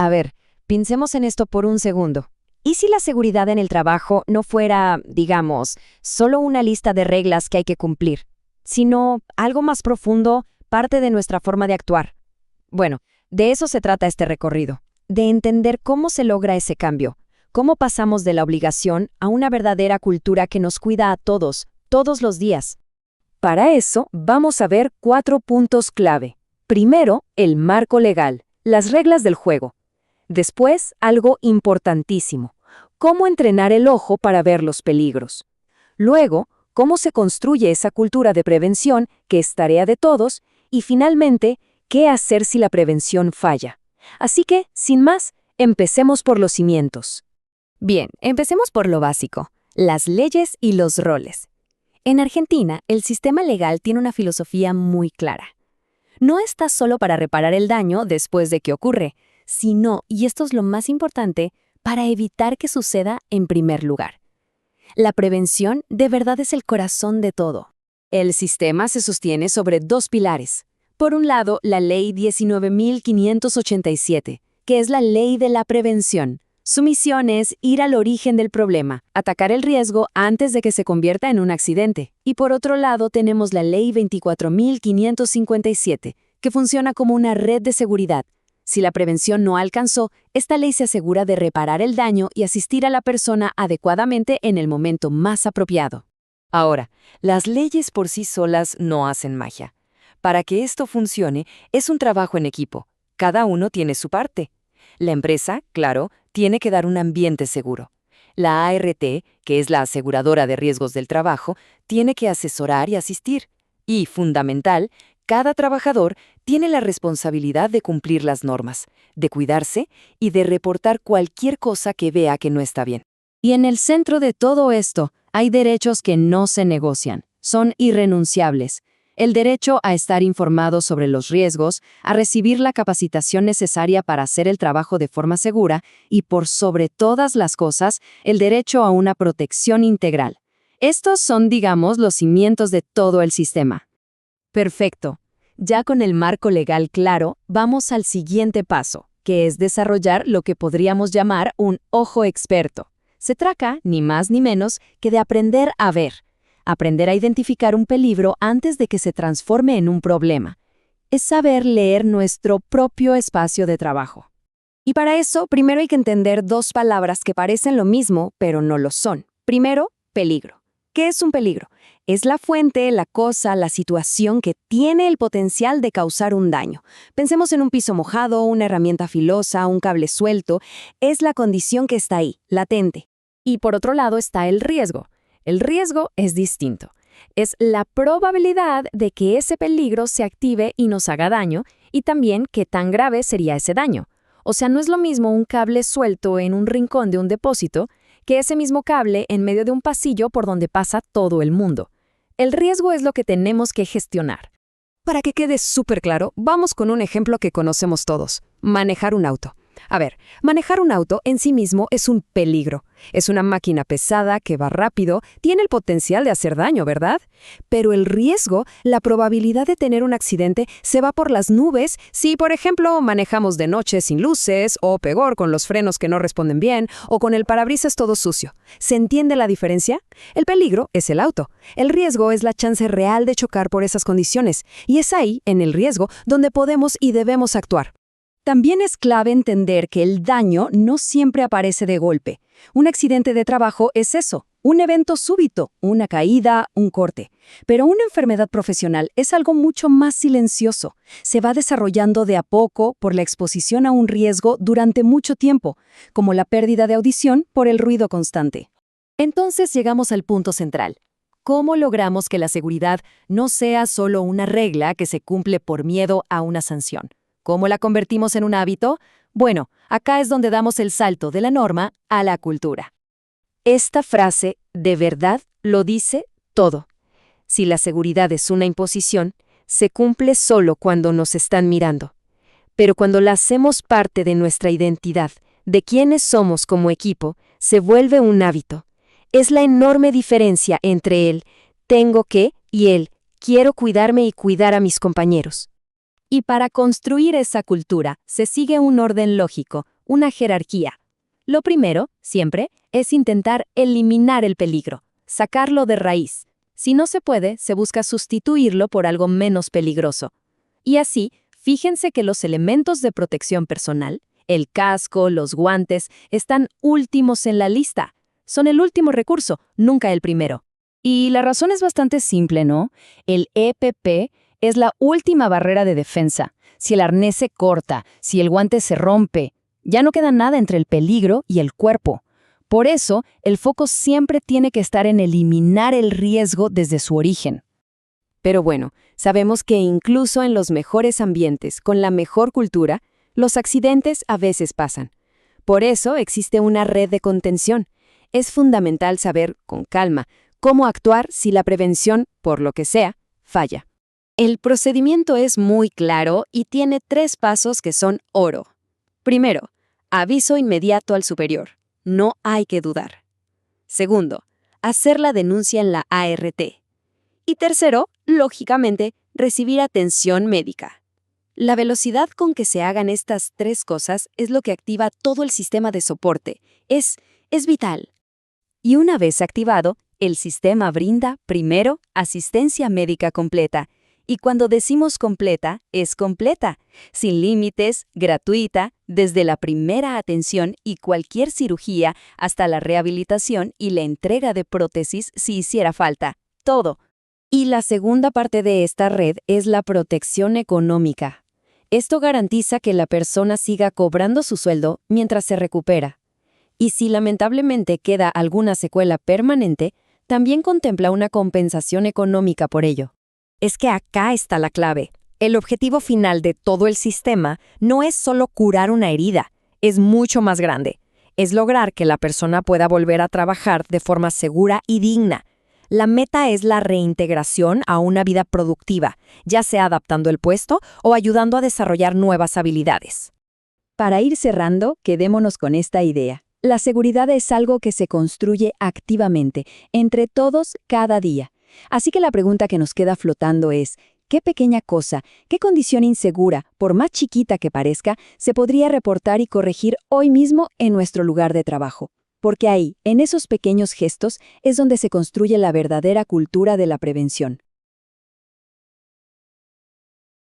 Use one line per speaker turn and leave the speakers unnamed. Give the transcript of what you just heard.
A ver, pensemos en esto por un segundo. ¿Y si la seguridad en el trabajo no fuera, digamos, solo una lista de reglas que hay que cumplir, sino algo más profundo, parte de nuestra forma de actuar? Bueno, de eso se trata este recorrido, de entender cómo se logra ese cambio, cómo pasamos de la obligación a una verdadera cultura que nos cuida a todos, todos los días.
Para eso, vamos a ver 4 puntos clave. Primero, el marco legal, las reglas del juego. Después, algo importantísimo, cómo entrenar el ojo para ver los peligros. Luego, cómo se construye esa cultura de prevención, que es tarea de todos. Y finalmente, qué hacer si la prevención falla. Así que, sin más, empecemos por los cimientos.
Bien, empecemos por lo básico, las leyes y los roles. En Argentina, el sistema legal tiene una filosofía muy clara. No está solo para reparar el daño después de que ocurre, sino, y esto es lo más importante, para evitar que suceda en primer lugar. La prevención de verdad es el corazón de todo.
El sistema se sostiene sobre 2 pilares. Por un lado, la Ley 19.587, que es la ley de la prevención. Su misión es ir al origen del problema, atacar el riesgo antes de que se convierta en un accidente. Y por otro lado, tenemos la Ley 24.557, que funciona como una red de seguridad. Si la prevención no alcanzó, esta ley se asegura de reparar el daño y asistir a la persona adecuadamente en el momento más apropiado.
Ahora, las leyes por sí solas no hacen magia. Para que esto funcione, es un trabajo en equipo. Cada uno tiene su parte. La empresa, claro, tiene que dar un ambiente seguro. La ART, que es la aseguradora de riesgos del trabajo, tiene que asesorar y asistir. Y, fundamental, cada trabajador tiene la responsabilidad de cumplir las normas, de cuidarse y de reportar cualquier cosa que vea que no está bien.
Y en el centro de todo esto, hay derechos que no se negocian, son irrenunciables. El derecho a estar informado sobre los riesgos, a recibir la capacitación necesaria para hacer el trabajo de forma segura y, por sobre todas las cosas, el derecho a una protección integral. Estos son, digamos, los cimientos de todo el sistema. Perfecto. Ya con el marco legal claro, vamos al siguiente paso, que es desarrollar lo que podríamos llamar un ojo experto. Se trata, ni más ni menos, que de aprender a ver. Aprender a identificar un peligro antes de que se transforme en un problema. Es saber leer nuestro propio espacio de trabajo.
Y para eso, primero hay que entender 2 palabras que parecen lo mismo, pero no lo son. Primero, peligro. ¿Qué es un peligro? Es la fuente, la cosa, la situación que tiene el potencial de causar un daño. Pensemos en un piso mojado, una herramienta filosa, un cable suelto. Es la condición que está ahí, latente. Y por otro lado está el riesgo. El riesgo es distinto. Es la probabilidad de que ese peligro se active y nos haga daño, y también qué tan grave sería ese daño. O sea, no es lo mismo un cable suelto en un rincón de un depósito que ese mismo cable en medio de un pasillo por donde pasa todo el mundo. El riesgo es lo que tenemos que gestionar.
Para que quede súper claro, vamos con un ejemplo que conocemos todos: manejar un auto. A ver, manejar un auto en sí mismo es un peligro. Es una máquina pesada que va rápido, tiene el potencial de hacer daño, ¿verdad? Pero el riesgo, la probabilidad de tener un accidente, se va por las nubes si, por ejemplo, manejamos de noche sin luces, o peor, con los frenos que no responden bien, o con el parabrisas todo sucio. ¿Se entiende la diferencia? El peligro es el auto. El riesgo es la chance real de chocar por esas condiciones. Y es ahí, en el riesgo, donde podemos y debemos actuar.
También es clave entender que el daño no siempre aparece de golpe. Un accidente de trabajo es eso, un evento súbito, una caída, un corte. Pero una enfermedad profesional es algo mucho más silencioso. Se va desarrollando de a poco por la exposición a un riesgo durante mucho tiempo, como la pérdida de audición por el ruido constante.
Entonces llegamos al punto central. ¿Cómo logramos que la seguridad no sea solo una regla que se cumple por miedo a una sanción? ¿Cómo la convertimos en un hábito? Bueno, acá es donde damos el salto de la norma a la cultura.
Esta frase, de verdad, lo dice todo. Si la seguridad es una imposición, se cumple solo cuando nos están mirando. Pero cuando la hacemos parte de nuestra identidad, de quiénes somos como equipo, se vuelve un hábito. Es la enorme diferencia entre el tengo que y el quiero cuidarme y cuidar a mis compañeros. Y para construir esa cultura se sigue un orden lógico, una jerarquía. Lo primero, siempre, es intentar eliminar el peligro, sacarlo de raíz. Si no se puede, se busca sustituirlo por algo menos peligroso. Y así, fíjense que los elementos de protección personal, el casco, los guantes, están últimos en la lista. Son el último recurso, nunca el primero. Y la razón es bastante simple, ¿no? El EPP es la última barrera de defensa. Si el arnés se corta, si el guante se rompe, ya no queda nada entre el peligro y el cuerpo. Por eso, el foco siempre tiene que estar en eliminar el riesgo desde su origen.
Pero bueno, sabemos que incluso en los mejores ambientes, con la mejor cultura, los accidentes a veces pasan. Por eso existe una red de contención. Es fundamental saber, con calma, cómo actuar si la prevención, por lo que sea, falla.
El procedimiento es muy claro y tiene 3 pasos que son oro. Primero, aviso inmediato al superior. No hay que dudar. Segundo, hacer la denuncia en la ART. Y tercero, lógicamente, recibir atención médica. La velocidad con que se hagan estas 3 cosas es lo que activa todo el sistema de soporte. Es vital.
Y una vez activado, el sistema brinda, primero, asistencia médica completa. Y cuando decimos completa, es completa, sin límites, gratuita, desde la primera atención y cualquier cirugía hasta la rehabilitación y la entrega de prótesis si hiciera falta. Todo.
Y la segunda parte de esta red es la protección económica. Esto garantiza que la persona siga cobrando su sueldo mientras se recupera. Y si lamentablemente queda alguna secuela permanente, también contempla una compensación económica por ello.
Es que acá está la clave. El objetivo final de todo el sistema no es solo curar una herida, es mucho más grande. Es lograr que la persona pueda volver a trabajar de forma segura y digna. La meta es la reintegración a una vida productiva, ya sea adaptando el puesto o ayudando a desarrollar nuevas habilidades.
Para ir cerrando, quedémonos con esta idea. La seguridad es algo que se construye activamente, entre todos, cada día. Así que la pregunta que nos queda flotando es, ¿qué pequeña cosa, qué condición insegura, por más chiquita que parezca, se podría reportar y corregir hoy mismo en nuestro lugar de trabajo? Porque ahí, en esos pequeños gestos, es donde se construye la verdadera cultura de la prevención.